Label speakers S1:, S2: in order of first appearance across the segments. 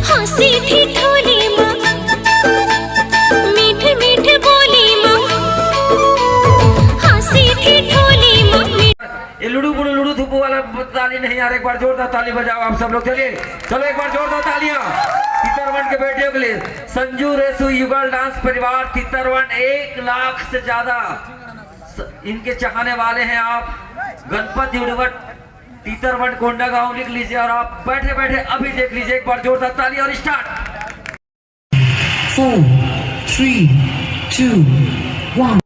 S1: हंसी ठिठोली माँ, मीठ मीठ बोली माँ, हंसी ठिठोली माँ।
S2: ये लुडू थुपू वाला ताली नहीं यार, एक बार जोरदार ताली बजाओ आप सब लोग। चलिए चलो एक बार जोरदार तालियां तितरवन के बेटियों के लिए। संजू रेसू युगल डांस परिवार तितरवन 1 लाख से ज्यादा इनके चाहने वाले हैं। आप गणपति उड़वट तितरवन कोंडा गांव लिख लीजिए और आप बैठे बैठे अभी देख लीजिए। एक बार जोरदार ताली और स्टार्ट।
S3: 4 3 2 1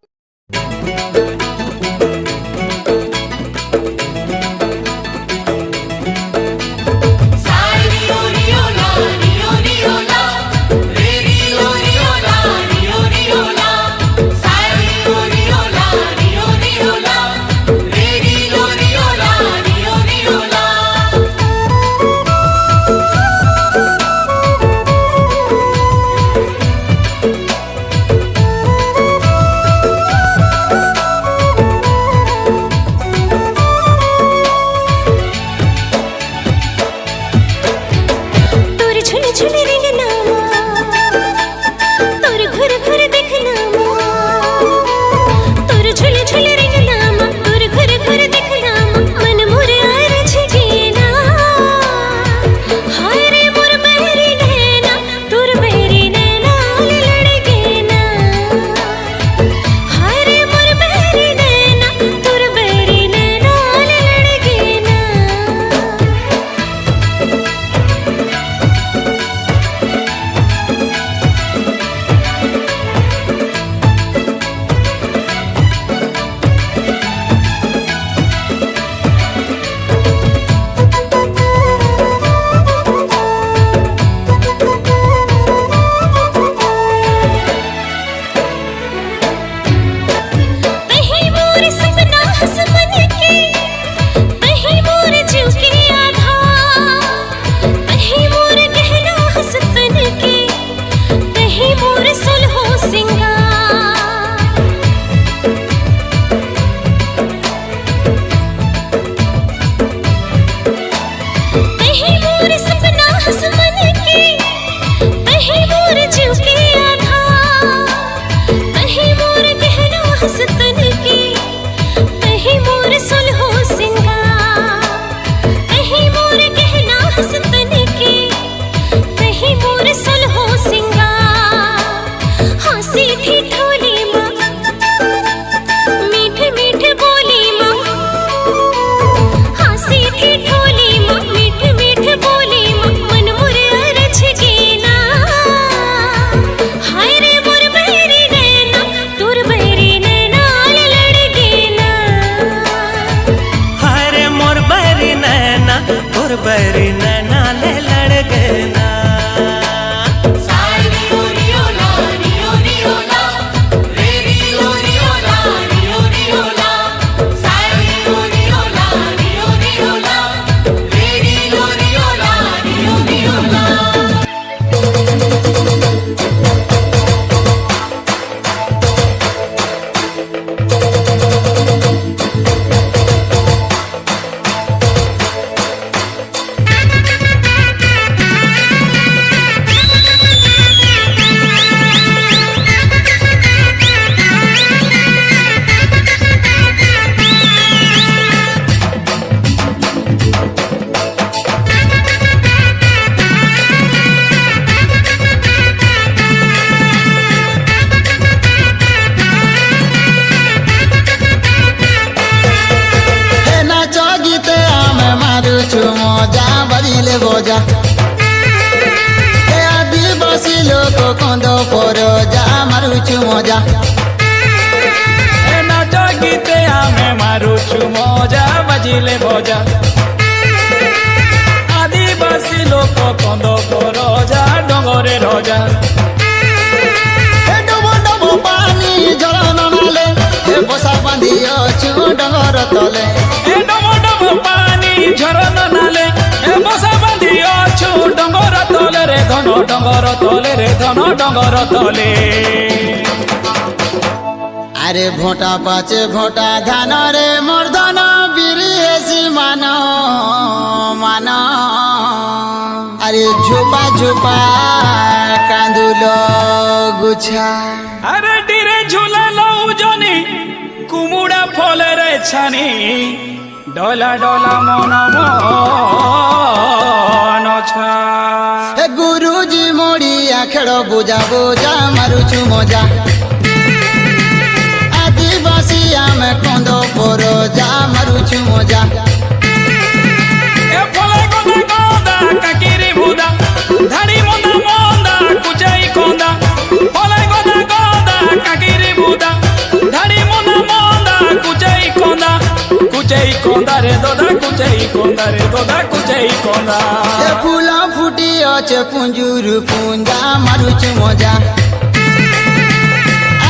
S4: बैरी नैना ले लड़ गए ना।
S5: मोजा बजिले बोजा आदिवासी लोक कंदो परोजा मारुछु मोजा
S4: नाच गीते आमे मारुछु मोजा बजिले बोजा आदिवासी लोक कंदो परोजा डोंगरे रोजा
S5: डबो डबो पानी जल नाले बसा बांधी अछु डोंगर तले
S4: डबो डबो पानी झरना नाले बसा बांधी अछु डोंगर तले रे धन डोंगर तले रे धन डोंगर तले।
S5: अरे भोटा पाचे भोटा धान रे मोर धन बिरी हेसी मानो मानो अरे झोपा झोपा कांदुलो गुछा
S4: अरे डिरे झूला लऊ जनी कुमुड़ा फले रे छानी डोला डोला मन मन छा
S5: हे गुरुजी मोड़िया खेड़ बुझा बुझा मारुछु मजा आदिवासी आमे कंदो परो जा मारुछु मजा
S4: ए फले गोदा गोदा काकिरी बुदा धाड़ी मोंदा मोंदा कुचाई कोंदा फले गोदा गोदा काकिरी बुदा धाड़ी मोंदा मोंदा कुचाई कोंदा रे दोदा कुचाई कोंदा रे दोदा कुचाई कोंदा
S5: हे फूला फुटी अचे पुंजुरु पुंजा मारुछु मजा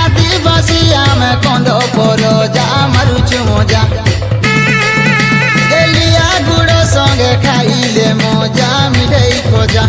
S5: आदिवासी आमे कंदो परो जा मारुछु मजा एलिया गुड़ो संगे खाइले मजा मिठाई खोजा